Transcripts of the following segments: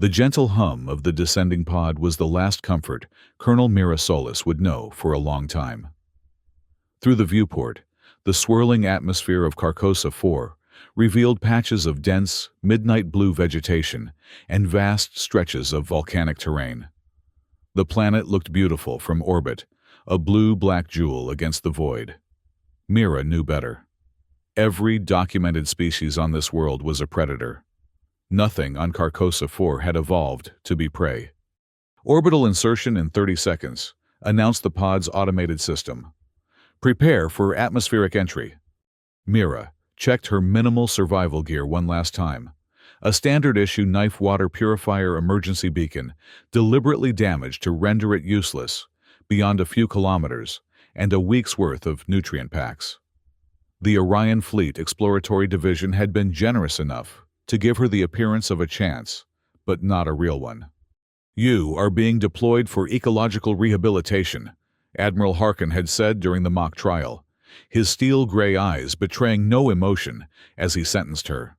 The gentle hum of the descending pod was the last comfort Colonel Mira Solis would know for a long time. Through the viewport, the swirling atmosphere of Carcosa 4 revealed patches of dense, midnight blue vegetation and vast stretches of volcanic terrain. The planet looked beautiful from orbit, a blue-black jewel against the void. Mira knew better. Every documented species on this world was a predator. Nothing on Carcosa 4 had evolved to be prey. Orbital insertion in 30 seconds, announced the pod's automated system. Prepare for atmospheric entry. Mira checked her minimal survival gear one last time. A standard-issue knife water purifier emergency beacon, deliberately damaged to render it useless, beyond a few kilometers, and a week's worth of nutrient packs. The Orion Fleet Exploratory Division had been generous enough to give her the appearance of a chance, but not a real one. "You are being deployed for ecological rehabilitation," Admiral Harkin had said during the mock trial, his steel-gray eyes betraying no emotion as he sentenced her.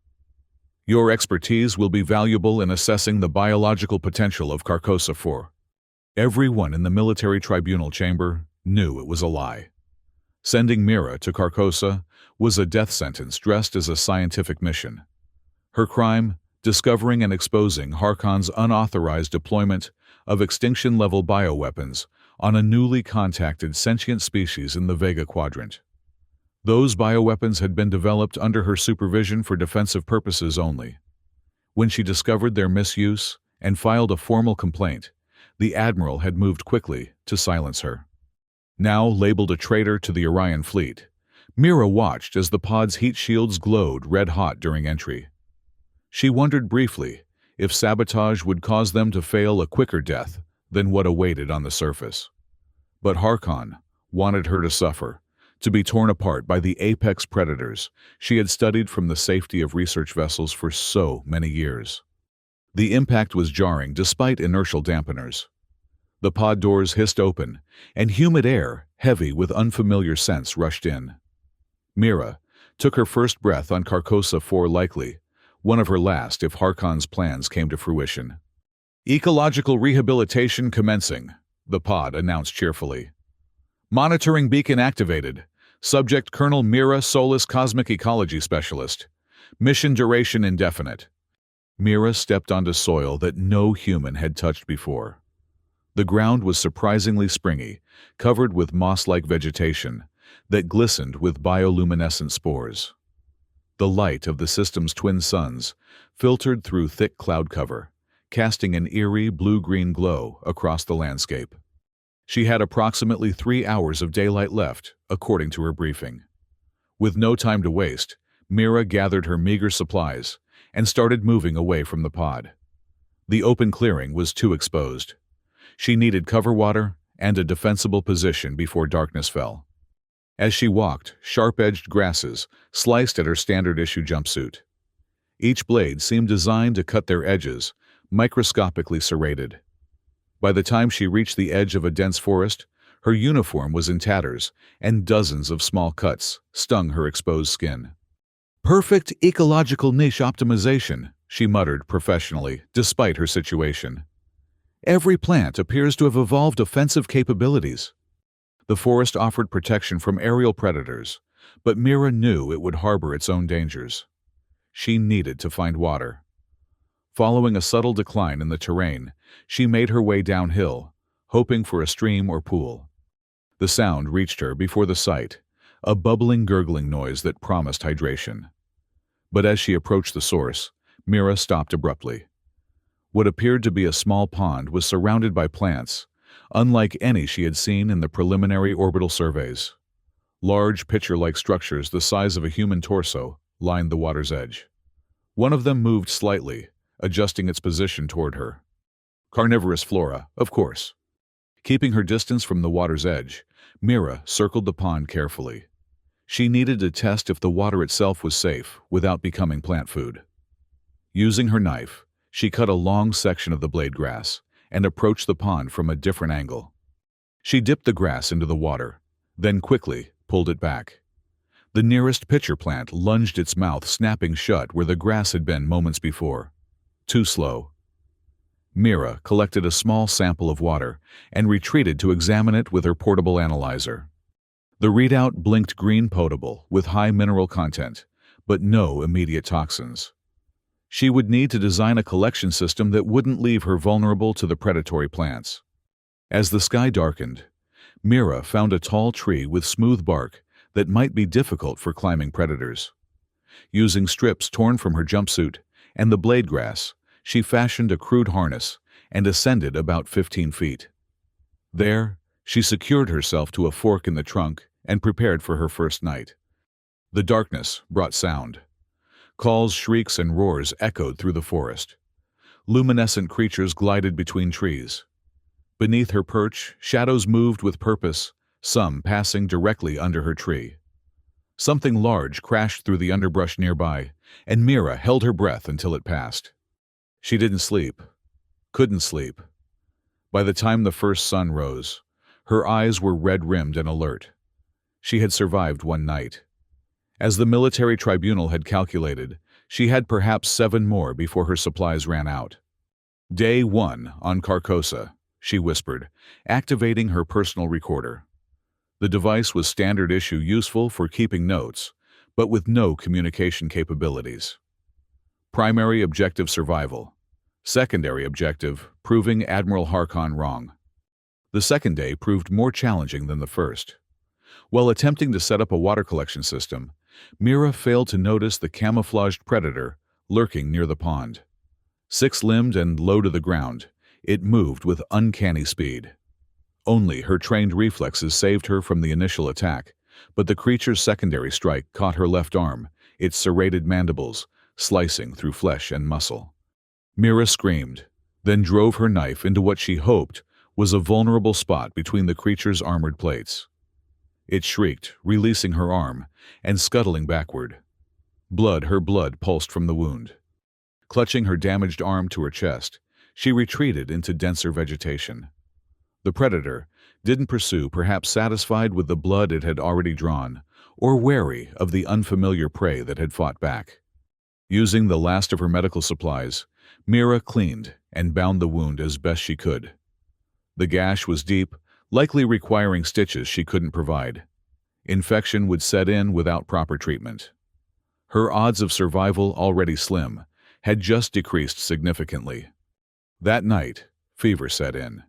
"Your expertise will be valuable in assessing the biological potential of Carcosa 4. Everyone in the military tribunal chamber knew it was a lie. Sending Mira to Carcosa was a death sentence dressed as a scientific mission. Her crime, discovering and exposing Harkon's unauthorized deployment of extinction-level bioweapons on a newly contacted sentient species in the Vega Quadrant. Those bioweapons had been developed under her supervision for defensive purposes only. When she discovered their misuse and filed a formal complaint, the Admiral had moved quickly to silence her. Now labeled a traitor to the Orion Fleet, Mira watched as the pod's heat shields glowed red-hot during entry. She wondered briefly if sabotage would cause them to fail a quicker death than what awaited on the surface. But Harkon wanted her to suffer, to be torn apart by the apex predators she had studied from the safety of research vessels for so many years. The impact was jarring despite inertial dampeners. The pod doors hissed open, and humid air, heavy with unfamiliar scents, rushed in. Mira took her first breath on Carcosa 4, likely one of her last if Harkon's plans came to fruition. "Ecological rehabilitation commencing," the pod announced cheerfully. "Monitoring beacon activated. Subject Colonel Mira Solis, Cosmic Ecology Specialist. Mission duration indefinite." Mira stepped onto soil that no human had touched before. The ground was surprisingly springy, covered with moss-like vegetation that glistened with bioluminescent spores. The light of the system's twin suns filtered through thick cloud cover, casting an eerie blue-green glow across the landscape. She had approximately 3 hours of daylight left, according to her briefing. With no time to waste, Mira gathered her meager supplies and started moving away from the pod. The open clearing was too exposed. She needed cover water and a defensible position before darkness fell. As she walked, sharp-edged grasses sliced at her standard-issue jumpsuit. Each blade seemed designed to cut their edges, microscopically serrated. By the time she reached the edge of a dense forest, her uniform was in tatters, and dozens of small cuts stung her exposed skin. "Perfect ecological niche optimization," she muttered professionally, despite her situation. "Every plant appears to have evolved offensive capabilities." The forest offered protection from aerial predators, but Mira knew it would harbor its own dangers. She needed to find water. Following a subtle decline in the terrain, she made her way downhill, hoping for a stream or pool. The sound reached her before the sight, a bubbling, gurgling noise that promised hydration. But as she approached the source, Mira stopped abruptly. What appeared to be a small pond was surrounded by plants, unlike any she had seen in the preliminary orbital surveys. Large pitcher-like structures the size of a human torso lined the water's edge. One of them moved slightly, adjusting its position toward her. Carnivorous flora, of course. Keeping her distance from the water's edge, Mira circled the pond carefully. She needed to test if the water itself was safe without becoming plant food. Using her knife, she cut a long section of the blade grass and approached the pond from a different angle. She dipped the grass into the water, then quickly pulled it back. The nearest pitcher plant lunged its mouth snapping shut where the grass had been moments before. Too slow. Mira collected a small sample of water and retreated to examine it with her portable analyzer. The readout blinked green potable with high mineral content, but no immediate toxins. She would need to design a collection system that wouldn't leave her vulnerable to the predatory plants. As the sky darkened, Mira found a tall tree with smooth bark that might be difficult for climbing predators. Using strips torn from her jumpsuit and the blade grass, she fashioned a crude harness and ascended about 15 feet. There, she secured herself to a fork in the trunk and prepared for her first night. The darkness brought sound. Calls, shrieks, and roars echoed through the forest. Luminescent creatures glided between trees. Beneath her perch, shadows moved with purpose, some passing directly under her tree. Something large crashed through the underbrush nearby, and Mira held her breath until it passed. She didn't sleep. Couldn't sleep. By the time the first sun rose, her eyes were red-rimmed and alert. She had survived one night. As the military tribunal had calculated, she had perhaps 7 more before her supplies ran out. Day 1 on Carcosa, she whispered, activating her personal recorder. The device was standard issue, useful for keeping notes, but with no communication capabilities. Primary objective: survival. Secondary objective: proving Admiral Harkon wrong. The second day proved more challenging than the first. While attempting to set up a water collection system, Mira failed to notice the camouflaged predator lurking near the pond. 6-limbed and low to the ground, it moved with uncanny speed. Only her trained reflexes saved her from the initial attack, but the creature's secondary strike caught her left arm, its serrated mandibles slicing through flesh and muscle. Mira screamed, then drove her knife into what she hoped was a vulnerable spot between the creature's armored plates. It shrieked, releasing her arm and scuttling backward. Her blood pulsed from the wound. Clutching her damaged arm to her chest, she retreated into denser vegetation. The predator didn't pursue, perhaps satisfied with the blood it had already drawn, or wary of the unfamiliar prey that had fought back. Using the last of her medical supplies, Mira cleaned and bound the wound as best she could. The gash was deep, likely requiring stitches she couldn't provide. Infection would set in without proper treatment. Her odds of survival, already slim, had just decreased significantly. That night, fever set in.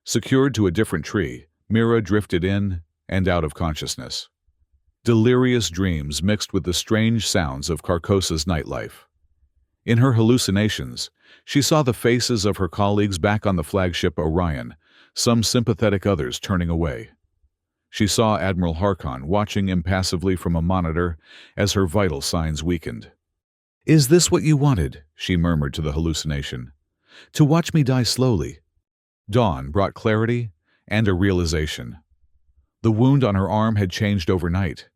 Secured to a different tree, Mira drifted in and out of consciousness. Delirious dreams mixed with the strange sounds of Carcosa's nightlife. In her hallucinations, she saw the faces of her colleagues back on the flagship Orion, some sympathetic, others turning away. She saw Admiral Harkon watching impassively from a monitor as her vital signs weakened. "Is this what you wanted?" she murmured to the hallucination. "To watch me die slowly?" Dawn brought clarity and a realization. The wound on her arm had changed overnight.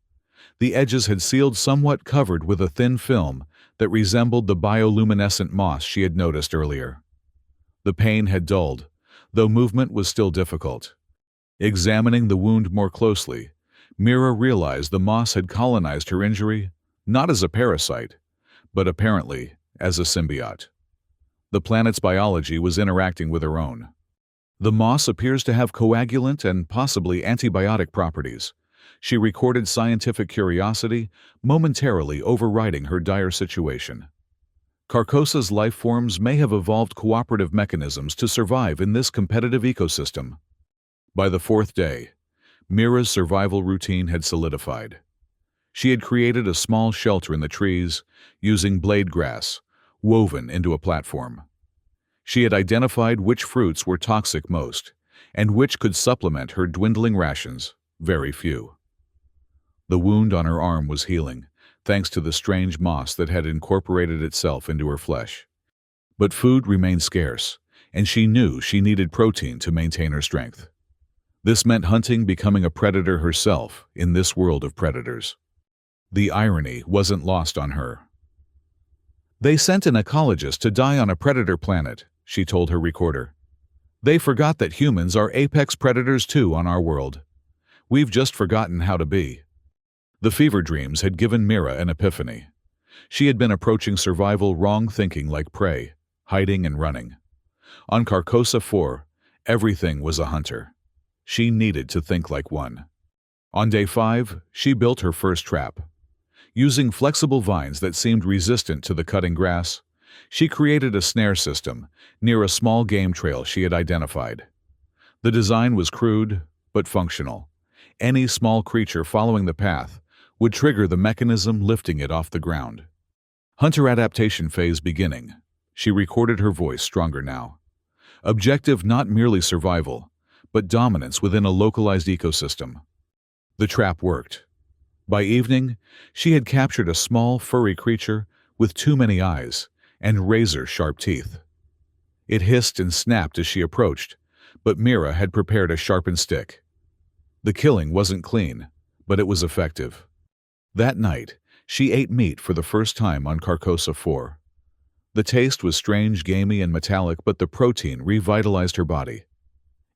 The edges had sealed, somewhat covered with a thin film that resembled the bioluminescent moss she had noticed earlier. The pain had dulled, though movement was still difficult. Examining the wound more closely, Mira realized the moss had colonized her injury, not as a parasite, but apparently as a symbiote. The planet's biology was interacting with her own. The moss appears to have coagulant and possibly antibiotic properties. She recorded scientific curiosity, momentarily overriding her dire situation. Carcosa's life forms may have evolved cooperative mechanisms to survive in this competitive ecosystem. By the 4th day, Mira's survival routine had solidified. She had created a small shelter in the trees, using blade grass, woven into a platform. She had identified which fruits were toxic most, and which could supplement her dwindling rations, very few. The wound on her arm was healing, thanks to the strange moss that had incorporated itself into her flesh. But food remained scarce, and she knew she needed protein to maintain her strength. This meant hunting, becoming a predator herself in this world of predators. The irony wasn't lost on her. "They sent an ecologist to die on a predator planet," she told her recorder. "They forgot that humans are apex predators too on our world. We've just forgotten how to be." The fever dreams had given Mira an epiphany. She had been approaching survival wrong, thinking like prey, hiding and running. On Carcosa 4, everything was a hunter. She needed to think like one. On day 5, she built her first trap. Using flexible vines that seemed resistant to the cutting grass, she created a snare system near a small game trail she had identified. The design was crude, but functional. Any small creature following the path would trigger the mechanism lifting it off the ground. Hunter adaptation phase beginning. She recorded her voice stronger now. Objective not merely survival, but dominance within a localized ecosystem. The trap worked. By evening, she had captured a small, furry creature with too many eyes and razor-sharp teeth. It hissed and snapped as she approached, but Mira had prepared a sharpened stick. The killing wasn't clean, but it was effective. That night, she ate meat for the first time on Carcosa 4. The taste was strange, gamey, and metallic, but the protein revitalized her body.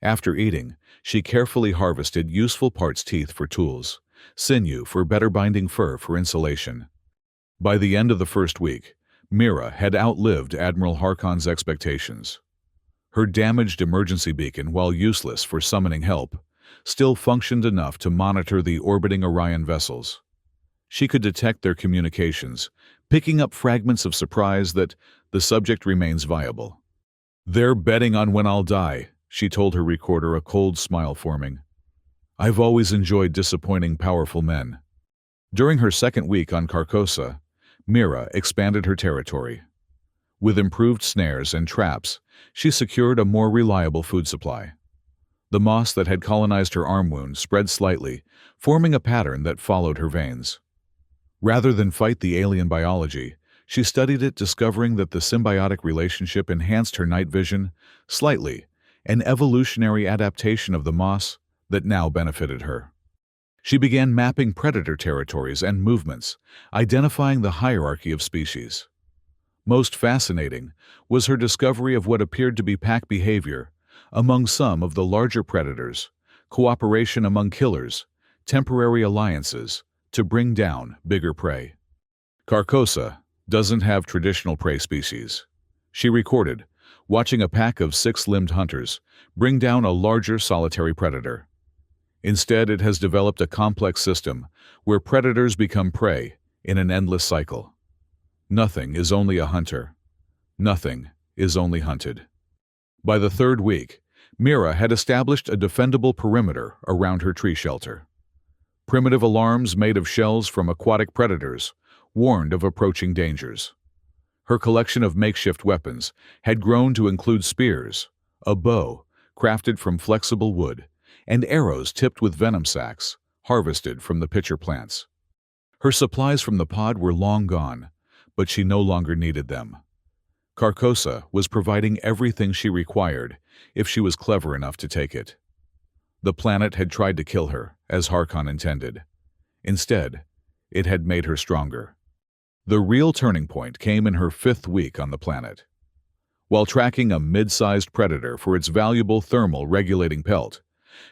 After eating, she carefully harvested useful parts: teeth for tools, sinew for better binding, fur for insulation. By the end of the first week, Mira had outlived Admiral Harkon's expectations. Her damaged emergency beacon, while useless for summoning help, still functioned enough to monitor the orbiting Orion vessels. She could detect their communications, picking up fragments of surprise that the subject remains viable. "They're betting on when I'll die," she told her recorder, a cold smile forming. "I've always enjoyed disappointing powerful men." During her second week on Carcosa, Mira expanded her territory. With improved snares and traps, she secured a more reliable food supply. The moss that had colonized her arm wound spread slightly, forming a pattern that followed her veins. Rather than fight the alien biology, she studied it, discovering that the symbiotic relationship enhanced her night vision slightly, an evolutionary adaptation of the moss that now benefited her. She began mapping predator territories and movements, identifying the hierarchy of species. Most fascinating was her discovery of what appeared to be pack behavior among some of the larger predators, cooperation among killers, temporary alliances to bring down bigger prey. Carcosa doesn't have traditional prey species. She recorded, watching a pack of 6-limbed hunters bring down a larger solitary predator. Instead, it has developed a complex system where predators become prey in an endless cycle. Nothing is only a hunter. Nothing is only hunted. By the third week, Mira had established a defendable perimeter around her tree shelter. Primitive alarms made of shells from aquatic predators warned of approaching dangers. Her collection of makeshift weapons had grown to include spears, a bow crafted from flexible wood, and arrows tipped with venom sacs harvested from the pitcher plants. Her supplies from the pod were long gone, but she no longer needed them. Carcosa was providing everything she required if she was clever enough to take it. The planet had tried to kill her, as Harkon intended. Instead, it had made her stronger. The real turning point came in her 5th week on the planet. While tracking a mid-sized predator for its valuable thermal regulating pelt,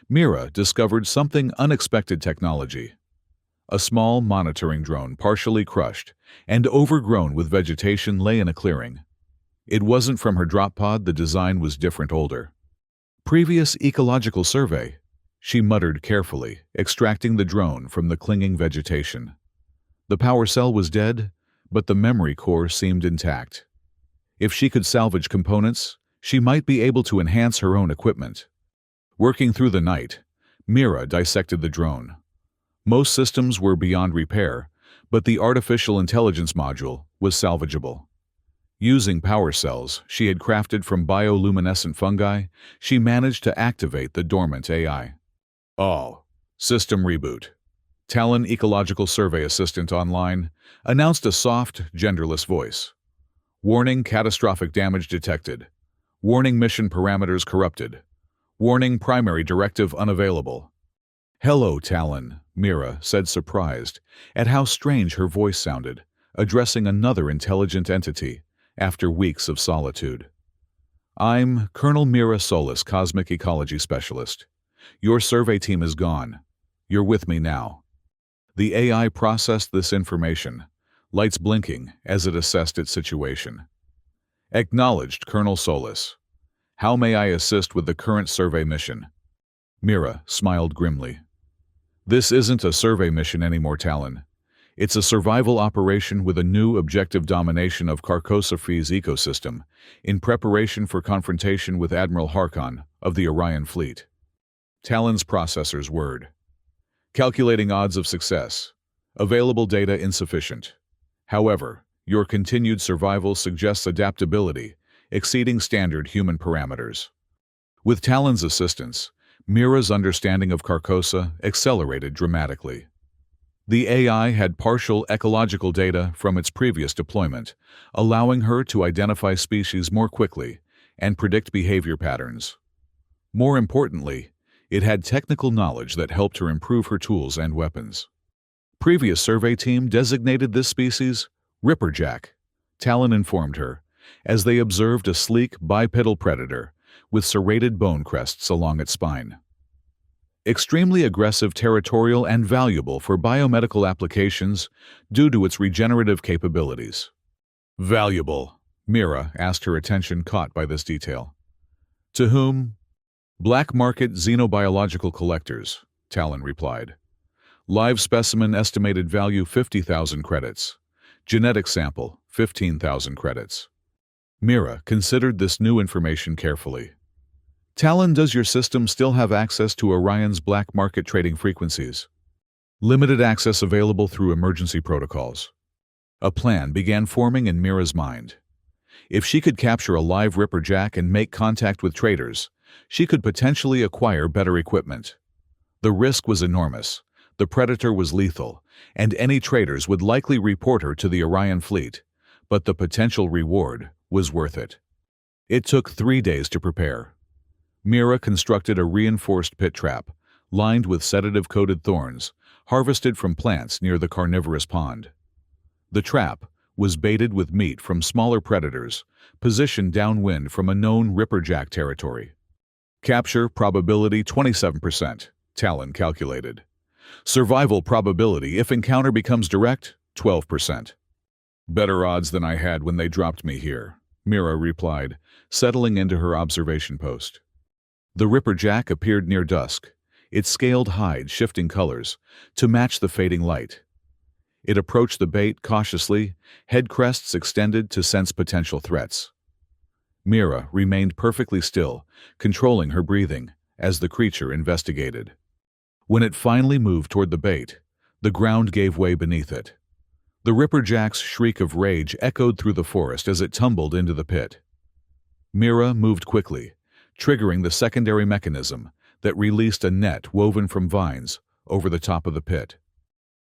Mira discovered something unexpected: technology. A small monitoring drone, partially crushed and overgrown with vegetation, lay in a clearing. It wasn't from her drop pod. The design was different, older. "Previous ecological survey," she muttered carefully, extracting the drone from the clinging vegetation. The power cell was dead, but the memory core seemed intact. If she could salvage components, she might be able to enhance her own equipment. Working through the night, Mira dissected the drone. Most systems were beyond repair, but the artificial intelligence module was salvageable. Using power cells she had crafted from bioluminescent fungi, she managed to activate the dormant AI. "Oh, system reboot." Talon Ecological Survey Assistant Online announced a soft, genderless voice. "Warning: catastrophic damage detected. Warning: mission parameters corrupted. Warning: primary directive unavailable." "Hello, Talon," Mira said, surprised at how strange her voice sounded, addressing another intelligent entity after weeks of solitude. "I'm Colonel Mira Solis, Cosmic Ecology Specialist. Your survey team is gone. You're with me now." The AI processed this information, lights blinking as it assessed its situation. "Acknowledged, Colonel Solis. How may I assist with the current survey mission? Mira smiled grimly. This isn't a survey mission anymore, Talon. It's a survival operation with a new objective: domination of Carcosa Free's ecosystem, in preparation for confrontation with Admiral Harkon of the Orion Fleet. Talon's processor's word. Calculating odds of success. Available data insufficient. However, your continued survival suggests adaptability, exceeding standard human parameters. With Talon's assistance, Mira's understanding of Carcosa accelerated dramatically. The AI had partial ecological data from its previous deployment, allowing her to identify species more quickly and predict behavior patterns. More importantly, it had technical knowledge that helped her improve her tools and weapons. Previous survey team designated this species Ripperjack, Talon informed her, as they observed a sleek bipedal predator with serrated bone crests along its spine. Extremely aggressive, territorial, and valuable for biomedical applications due to its regenerative capabilities. Valuable, Mira asked, her attention caught by this detail. To whom? Black market xenobiological collectors, Talon replied. Live specimen estimated value 50,000 credits. Genetic sample 15,000 credits. Mira considered this new information carefully. Talon, does your system still have access to Orion's black market trading frequencies? Limited access available through emergency protocols. A plan began forming in Mira's mind. If she could capture a live Ripperjack and make contact with traders, she could potentially acquire better equipment. The risk was enormous, the predator was lethal, and any traders would likely report her to the Orion fleet, but the potential reward was worth it. It took 3 days to prepare. Mira constructed a reinforced pit trap, lined with sedative-coated thorns, harvested from plants near the carnivorous pond. The trap was baited with meat from smaller predators, positioned downwind from a known Ripperjack territory. Capture probability 27%, Talon calculated. Survival probability if encounter becomes direct, 12%. Better odds than I had when they dropped me here, Mira replied, settling into her observation post. The Ripperjack appeared near dusk, its scaled hide shifting colors to match the fading light. It approached the bait cautiously, head crests extended to sense potential threats. Mira remained perfectly still, controlling her breathing as the creature investigated. When it finally moved toward the bait, the ground gave way beneath it. The Ripperjack's shriek of rage echoed through the forest as it tumbled into the pit. Mira moved quickly, triggering the secondary mechanism that released a net woven from vines over the top of the pit.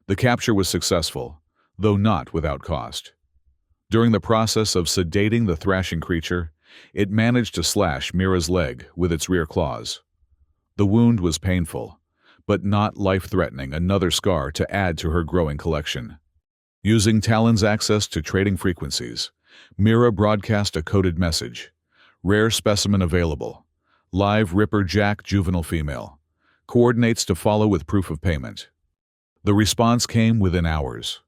The capture was successful, though not without cost. During the process of sedating the thrashing creature, it managed to slash Mira's leg with its rear claws. The wound was painful, but not life-threatening, another scar to add to her growing collection. Using Talon's access to trading frequencies, Mira broadcast a coded message. Rare specimen available. Live Ripperjack juvenile female. Coordinates to follow with proof of payment. The response came within hours.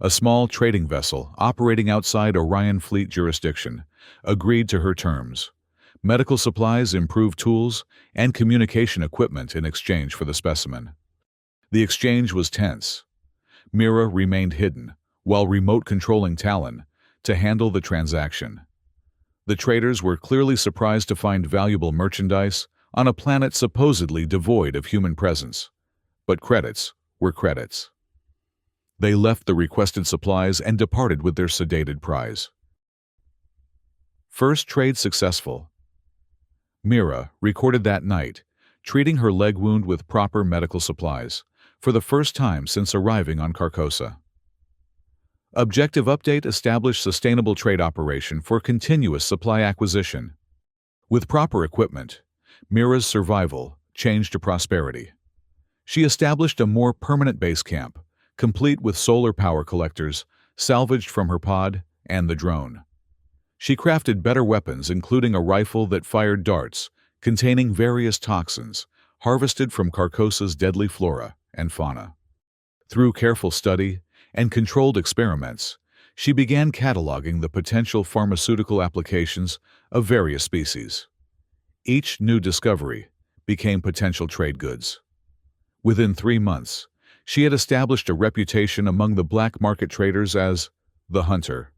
A small trading vessel operating outside Orion Fleet jurisdiction agreed to her terms. Medical supplies, improved tools, and communication equipment in exchange for the specimen. The exchange was tense. Mira remained hidden, while remote controlling Talon to handle the transaction. The traders were clearly surprised to find valuable merchandise on a planet supposedly devoid of human presence. But credits were credits. They left the requested supplies and departed with their sedated prize. First trade successful. Mira recorded that night, treating her leg wound with proper medical supplies, for the first time since arriving on Carcosa. Objective update: establish sustainable trade operation for continuous supply acquisition. With proper equipment, Mira's survival changed to prosperity. She established a more permanent base camp, complete with solar power collectors salvaged from her pod and the drone. She crafted better weapons, including a rifle that fired darts containing various toxins harvested from Carcosa's deadly flora and fauna. Through careful study and controlled experiments, she began cataloging the potential pharmaceutical applications of various species. Each new discovery became potential trade goods. Within 3 months, she had established a reputation among the black market traders as the Hunter,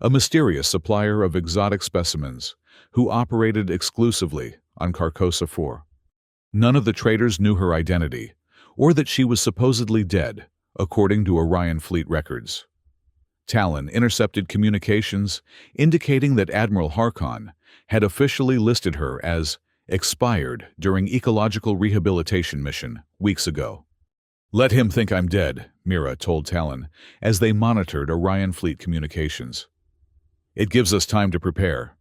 a mysterious supplier of exotic specimens who operated exclusively on Carcosa 4. None of the traders knew her identity, or that she was supposedly dead, according to Orion fleet records. Talon intercepted communications indicating that Admiral Harkon had officially listed her as expired during ecological rehabilitation mission weeks ago. "Let him think I'm dead," Mira told Talon as they monitored Orion fleet communications. "It gives us time to prepare."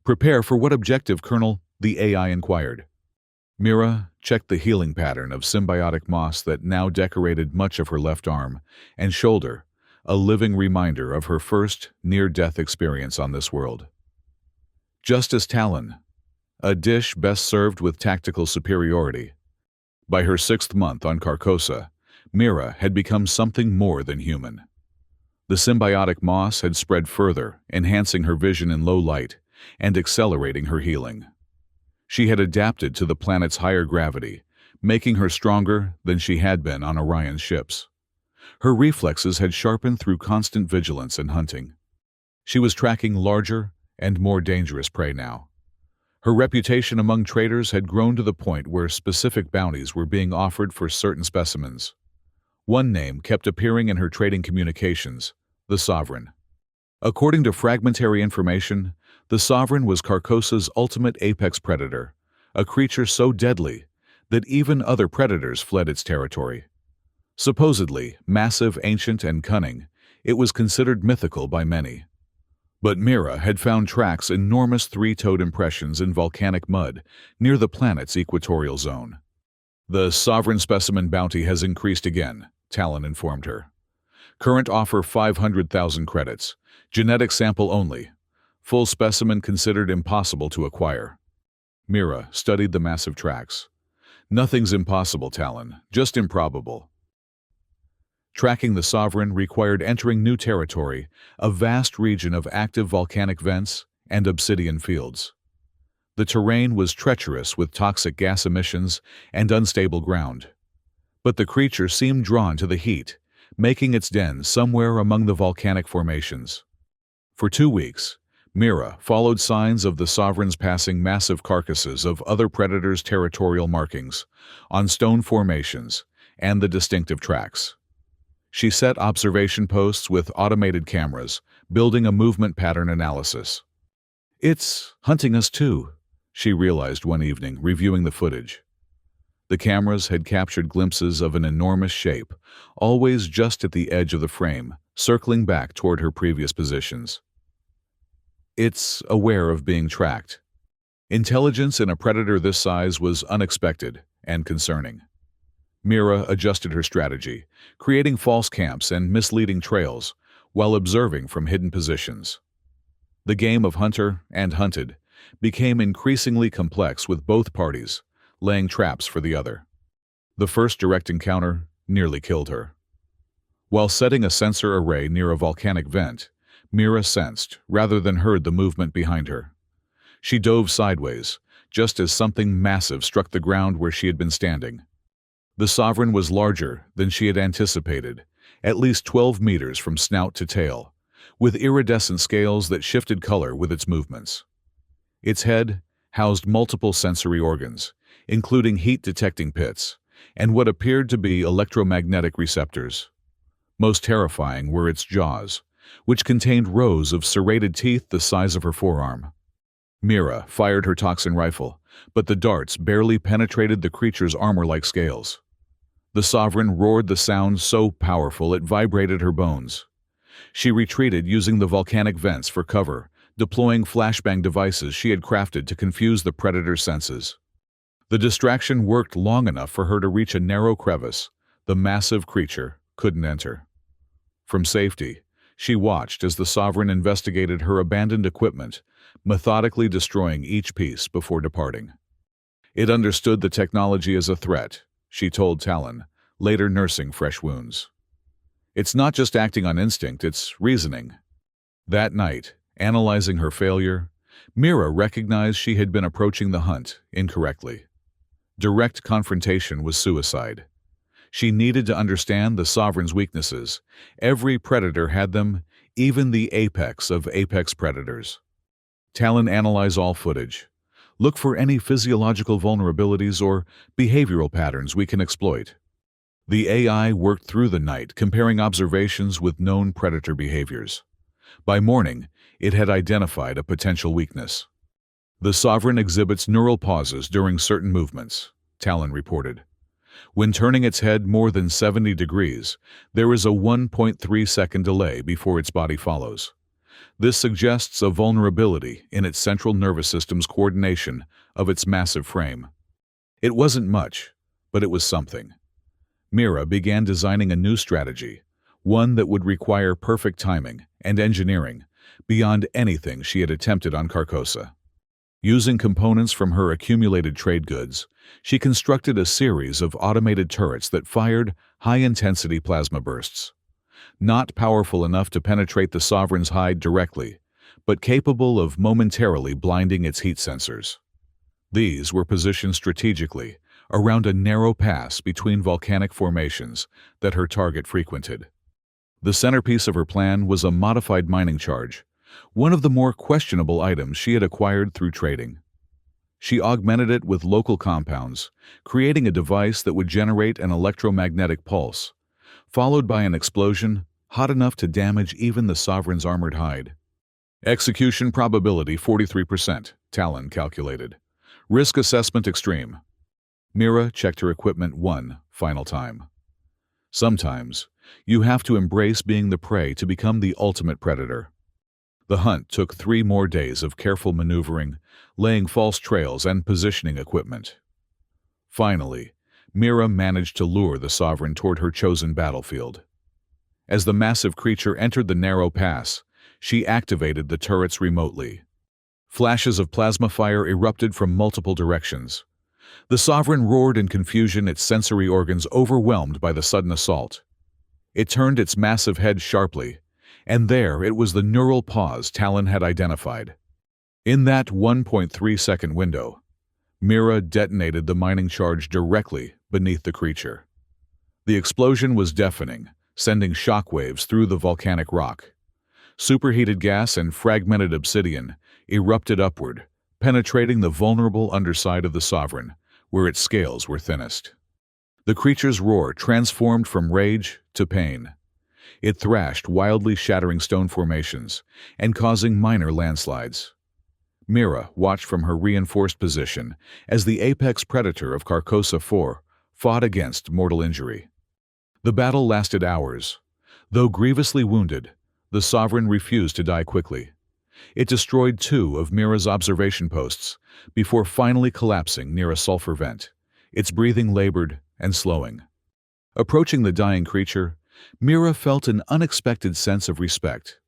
"Prepare for what objective, Colonel?" the AI inquired. Mira checked the healing pattern of symbiotic moss that now decorated much of her left arm and shoulder, a living reminder of her first near-death experience on this world. Just as Talon, a dish best served with tactical superiority. By her 6th month on Carcosa, Mira had become something more than human. The symbiotic moss had spread further, enhancing her vision in low light and accelerating her healing. She had adapted to the planet's higher gravity, making her stronger than she had been on Orion's ships. Her reflexes had sharpened through constant vigilance and hunting. She was tracking larger and more dangerous prey now. Her reputation among traders had grown to the point where specific bounties were being offered for certain specimens. One name kept appearing in her trading communications: the Sovereign. According to fragmentary information, the Sovereign was Carcosa's ultimate apex predator, a creature so deadly that even other predators fled its territory. Supposedly massive, ancient, and cunning, it was considered mythical by many. But Mira had found Track's enormous 3-toed impressions in volcanic mud near the planet's equatorial zone. "The Sovereign specimen bounty has increased again," Talon informed her. "Current offer 500,000 credits. Genetic sample only. Full specimen considered impossible to acquire." Mira studied the massive tracks. "Nothing's impossible, Talon, just improbable." Tracking the Sovereign required entering new territory, a vast region of active volcanic vents and obsidian fields. The terrain was treacherous with toxic gas emissions and unstable ground. But the creature seemed drawn to the heat, making its den somewhere among the volcanic formations. For 2 weeks, Mira followed signs of the Sovereign's passing massive carcasses of other predators' territorial markings on stone formations and the distinctive tracks. She set observation posts with automated cameras, building a movement pattern analysis. "It's hunting us too," she realized one evening, reviewing the footage. The cameras had captured glimpses of an enormous shape, always just at the edge of the frame, circling back toward her previous positions. It's aware of being tracked. Intelligence in a predator this size was unexpected and concerning. Mira adjusted her strategy, creating false camps and misleading trails while observing from hidden positions. The game of hunter and hunted became increasingly complex, with both parties laying traps for the other. The first direct encounter nearly killed her. While setting a sensor array near a volcanic vent, Mira sensed, rather than heard, the movement behind her. She dove sideways, just as something massive struck the ground where she had been standing. The Sovereign was larger than she had anticipated, at least 12 meters from snout to tail, with iridescent scales that shifted color with its movements. Its head housed multiple sensory organs, including heat-detecting pits and what appeared to be electromagnetic receptors. Most terrifying were its jaws, which contained rows of serrated teeth the size of her forearm. Mira fired her toxin rifle, but the darts barely penetrated the creature's armor-like scales. The Sovereign roared, the sound so powerful it vibrated her bones. She retreated, using the volcanic vents for cover, deploying flashbang devices she had crafted to confuse the predator's senses. The distraction worked long enough for her to reach a narrow crevice the massive creature couldn't enter. From safety, she watched as the Sovereign investigated her abandoned equipment, methodically destroying each piece before departing. It understood the technology as a threat, she told Talon, later nursing fresh wounds. It's not just acting on instinct, it's reasoning. That night, analyzing her failure, Mira recognized she had been approaching the hunt incorrectly. Direct confrontation was suicide. She needed to understand the Sovereign's weaknesses. Every predator had them, even the apex of apex predators. Talon analyze all footage. Look for any physiological vulnerabilities or behavioral patterns we can exploit. The AI worked through the night, comparing observations with known predator behaviors. By morning, it had identified a potential weakness. The Sovereign exhibits neural pauses during certain movements, Talon reported. When turning its head more than 70 degrees, there is a 1.3-second delay before its body follows. This suggests a vulnerability in its central nervous system's coordination of its massive frame. It wasn't much, but it was something. Mira began designing a new strategy, one that would require perfect timing and engineering beyond anything she had attempted on Carcosa. Using components from her accumulated trade goods, she constructed a series of automated turrets that fired high-intensity plasma bursts. Not powerful enough to penetrate the Sovereign's hide directly, but capable of momentarily blinding its heat sensors. These were positioned strategically around a narrow pass between volcanic formations that her target frequented. The centerpiece of her plan was a modified mining charge, one of the more questionable items she had acquired through trading. She augmented it with local compounds, creating a device that would generate an electromagnetic pulse, followed by an explosion hot enough to damage even the Sovereign's armored hide. Execution probability 43%, Talon calculated. Risk assessment extreme. Mira checked her equipment one final time. Sometimes, you have to embrace being the prey to become the ultimate predator. The hunt took 3 more days of careful maneuvering, laying false trails and positioning equipment. Finally, Mira managed to lure the Sovereign toward her chosen battlefield. As the massive creature entered the narrow pass, she activated the turrets remotely. Flashes of plasma fire erupted from multiple directions. The Sovereign roared in confusion, its sensory organs overwhelmed by the sudden assault. It turned its massive head sharply, and there it was, the neural pause Talon had identified. In that 1.3-second window, Mira detonated the mining charge directly beneath the creature. The explosion was deafening, sending shockwaves through the volcanic rock. Superheated gas and fragmented obsidian erupted upward, penetrating the vulnerable underside of the Sovereign, where its scales were thinnest. The creature's roar transformed from rage to pain. It thrashed wildly, shattering stone formations and causing minor landslides. Mira watched from her reinforced position as the apex predator of Carcosa 4 fought against mortal injury. The battle lasted hours. Though grievously wounded, the Sovereign refused to die quickly. It destroyed 2 of Mira's observation posts before finally collapsing near a sulfur vent, its breathing labored and slowing. Approaching the dying creature, Mira felt an unexpected sense of respect.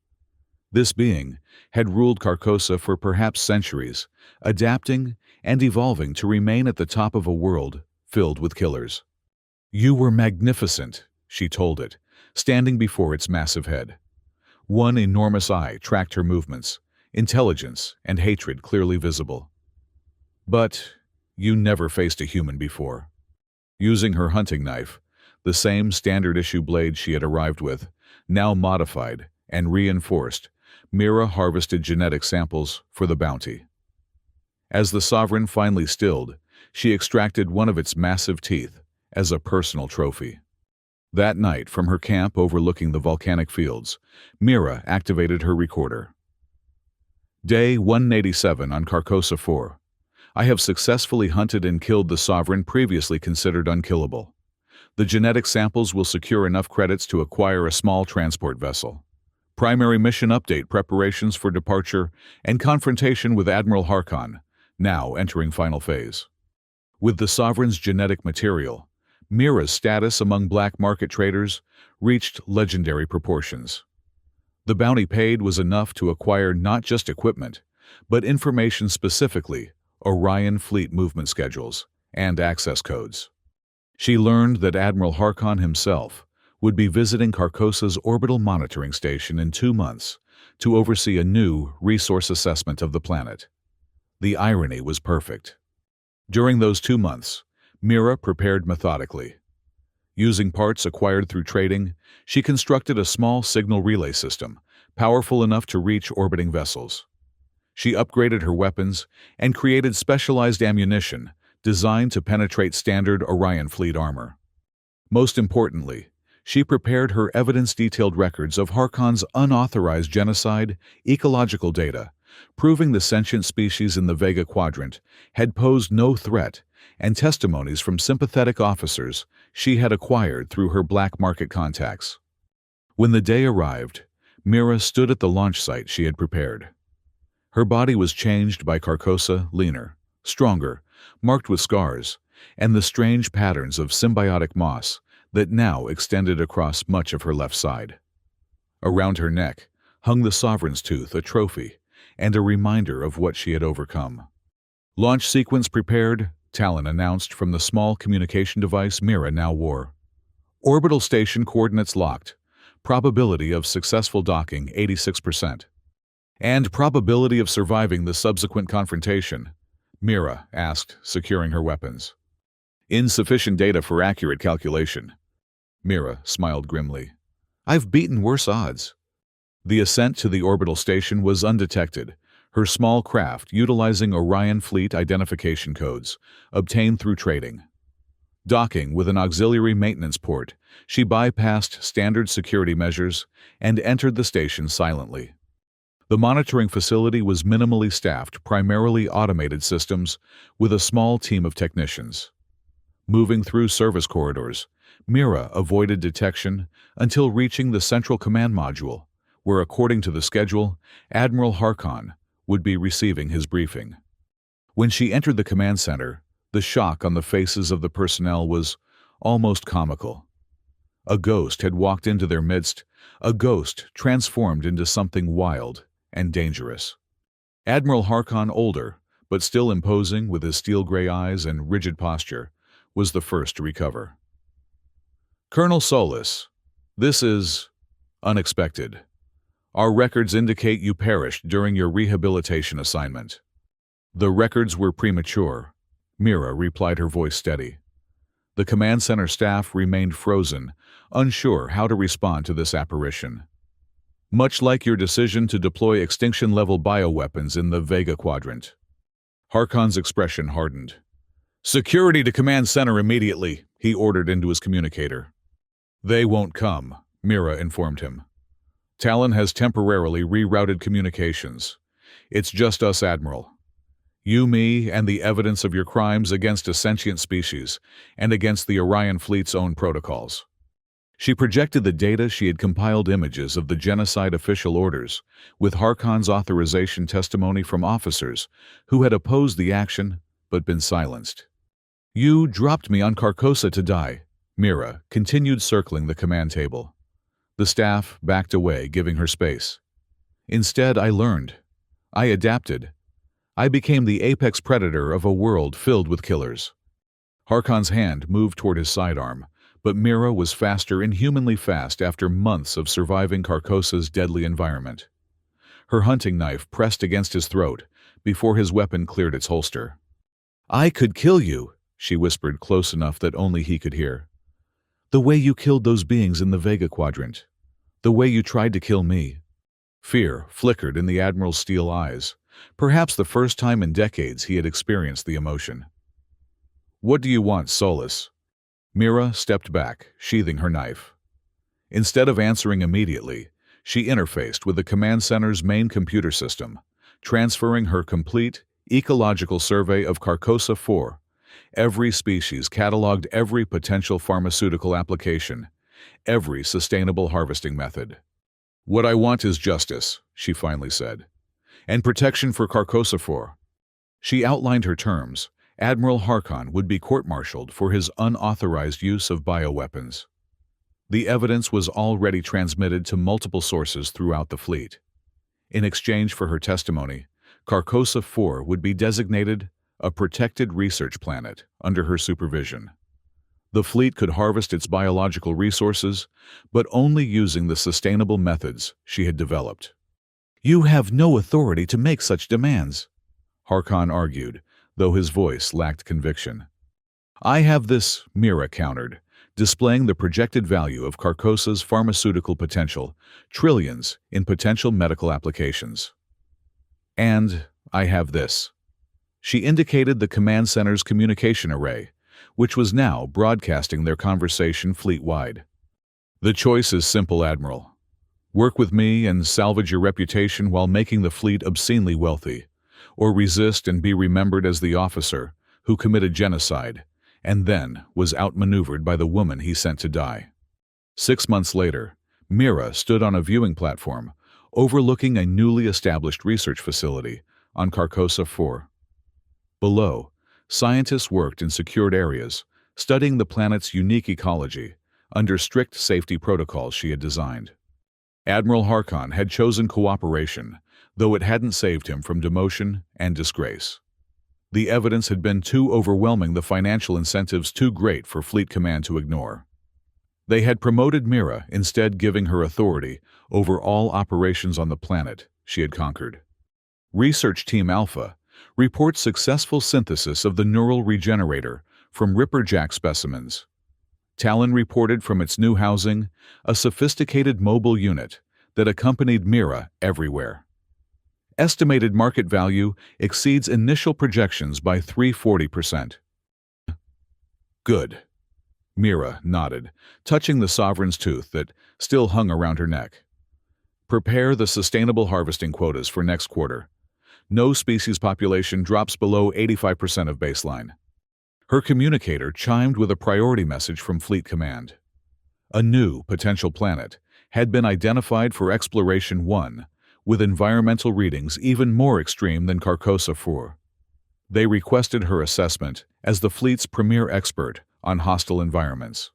This being had ruled Carcosa for perhaps centuries, adapting and evolving to remain at the top of a world filled with killers. "You were magnificent," she told it, standing before its massive head. One enormous eye tracked her movements, intelligence and hatred clearly visible. "But you never faced a human before." Using her hunting knife, the same standard-issue blade she had arrived with, now modified and reinforced, Mira harvested genetic samples for the bounty. As the Sovereign finally stilled, she extracted one of its massive teeth as a personal trophy. That night, from her camp overlooking the volcanic fields, Mira activated her recorder. Day 187 on Carcosa 4. I have successfully hunted and killed the Sovereign previously considered unkillable. The genetic samples will secure enough credits to acquire a small transport vessel. Primary mission update: preparations for departure and confrontation with Admiral Harkon, now entering final phase. With the Sovereign's genetic material, Mira's status among black market traders reached legendary proportions. The bounty paid was enough to acquire not just equipment, but information, specifically Orion fleet movement schedules and access codes. She learned that Admiral Harkon himself would be visiting Carcosa's orbital monitoring station in 2 months to oversee a new resource assessment of the planet. The irony was perfect. During those 2 months, Mira prepared methodically. Using parts acquired through trading, she constructed a small signal relay system, powerful enough to reach orbiting vessels. She upgraded her weapons and created specialized ammunition designed to penetrate standard Orion fleet armor. Most importantly, she prepared her evidence-detailed records of Harkon's unauthorized genocide, ecological data, proving the sentient species in the Vega Quadrant had posed no threat, and testimonies from sympathetic officers she had acquired through her black market contacts. When the day arrived, Mira stood at the launch site she had prepared. Her body was changed by Carcosa, leaner, stronger, marked with scars, and the strange patterns of symbiotic moss that now extended across much of her left side. Around her neck hung the Sovereign's Tooth, a trophy, and a reminder of what she had overcome. Launch sequence prepared, Talon announced from the small communication device Mira now wore. Orbital station coordinates locked. Probability of successful docking 86%. And probability of surviving the subsequent confrontation, Mira asked, securing her weapons. Insufficient data for accurate calculation. Mira smiled grimly. I've beaten worse odds. The ascent to the orbital station was undetected, her small craft utilizing Orion fleet identification codes, obtained through trading. Docking with an auxiliary maintenance port, she bypassed standard security measures and entered the station silently. The monitoring facility was minimally staffed, primarily automated systems, with a small team of technicians. Moving through service corridors, Mira avoided detection until reaching the Central Command Module, where, according to the schedule, Admiral Harkon would be receiving his briefing. When she entered the command center, the shock on the faces of the personnel was almost comical. A ghost had walked into their midst, a ghost transformed into something wild and dangerous. Admiral Harkon, older, but still imposing with his steel-gray eyes and rigid posture, was the first to recover. Colonel Solis, this is unexpected. Our records indicate you perished during your rehabilitation assignment. The records were premature, Mira replied, her voice steady. The command center staff remained frozen, unsure how to respond to this apparition. Much like your decision to deploy extinction-level bioweapons in the Vega Quadrant. Harkon's expression hardened. Security to command center immediately, he ordered into his communicator. They won't come, Mira informed him. Talon has temporarily rerouted communications. It's just us, Admiral. You, me, and the evidence of your crimes against a sentient species and against the Orion fleet's own protocols. She projected the data she had compiled images of the genocide official orders, with Harkon's authorization testimony from officers who had opposed the action but been silenced. You dropped me on Carcosa to die, Mira continued, circling the command table. The staff backed away, giving her space. Instead, I learned. I adapted. I became the apex predator of a world filled with killers. Harkon's hand moved toward his sidearm, but Mira was faster, inhumanly fast, after months of surviving Carcosa's deadly environment. Her hunting knife pressed against his throat before his weapon cleared its holster. I could kill you, she whispered, close enough that only he could hear. The way you killed those beings in the Vega Quadrant. The way you tried to kill me. Fear flickered in the Admiral's steel eyes, perhaps the first time in decades he had experienced the emotion. What do you want, Solis? Mira stepped back, sheathing her knife. Instead of answering immediately, she interfaced with the command center's main computer system, transferring her complete ecological survey of Carcosa 4. Every species cataloged, every potential pharmaceutical application, every sustainable harvesting method. What I want is justice, she finally said, and protection for Carcosa 4. She outlined her terms. Admiral Harkon would be court-martialed for his unauthorized use of bioweapons. The evidence was already transmitted to multiple sources throughout the fleet. In exchange for her testimony, Carcosa 4 would be designated a protected research planet under her supervision. The fleet could harvest its biological resources, but only using the sustainable methods she had developed. You have no authority to make such demands, Harkon argued, though his voice lacked conviction. I have this, Mira countered, displaying the projected value of Carcosa's pharmaceutical potential, trillions in potential medical applications. And I have this. She indicated the command center's communication array, which was now broadcasting their conversation fleet-wide. The choice is simple, Admiral. Work with me and salvage your reputation while making the fleet obscenely wealthy, or resist and be remembered as the officer who committed genocide and then was outmaneuvered by the woman he sent to die. 6 months later, Mira stood on a viewing platform overlooking a newly established research facility on Carcosa 4. Below, scientists worked in secured areas, studying the planet's unique ecology under strict safety protocols she had designed. Admiral Harkon had chosen cooperation, though it hadn't saved him from demotion and disgrace. The evidence had been too overwhelming, the financial incentives too great for Fleet Command to ignore. They had promoted Mira, instead giving her authority over all operations on the planet she had conquered. Research Team Alpha reports successful synthesis of the neural regenerator from Ripperjack specimens. Talon reported from its new housing a sophisticated mobile unit that accompanied Mira everywhere. Estimated market value exceeds initial projections by 340%. Good. Mira nodded, touching the Sovereign's tooth that still hung around her neck. Prepare the sustainable harvesting quotas for next quarter. No species population drops below 85% of baseline. Her communicator chimed with a priority message from Fleet Command. A new potential planet had been identified for Exploration 1, with environmental readings even more extreme than Carcosa 4. They requested her assessment as the fleet's premier expert on hostile environments.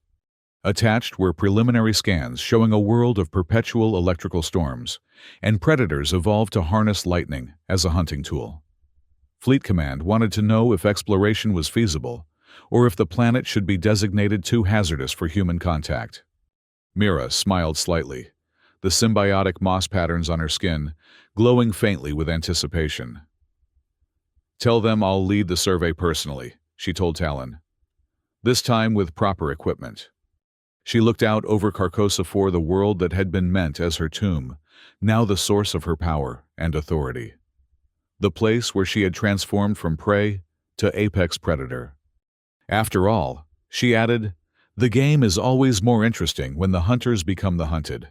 Attached were preliminary scans showing a world of perpetual electrical storms, and predators evolved to harness lightning as a hunting tool. Fleet Command wanted to know if exploration was feasible, or if the planet should be designated too hazardous for human contact. Mira smiled slightly, the symbiotic moss patterns on her skin glowing faintly with anticipation. Tell them I'll lead the survey personally, she told Talon. This time with proper equipment. She looked out over Carcosa 4, the world that had been meant as her tomb, now the source of her power and authority. The place where she had transformed from prey to apex predator. After all, she added, the game is always more interesting when the hunters become the hunted.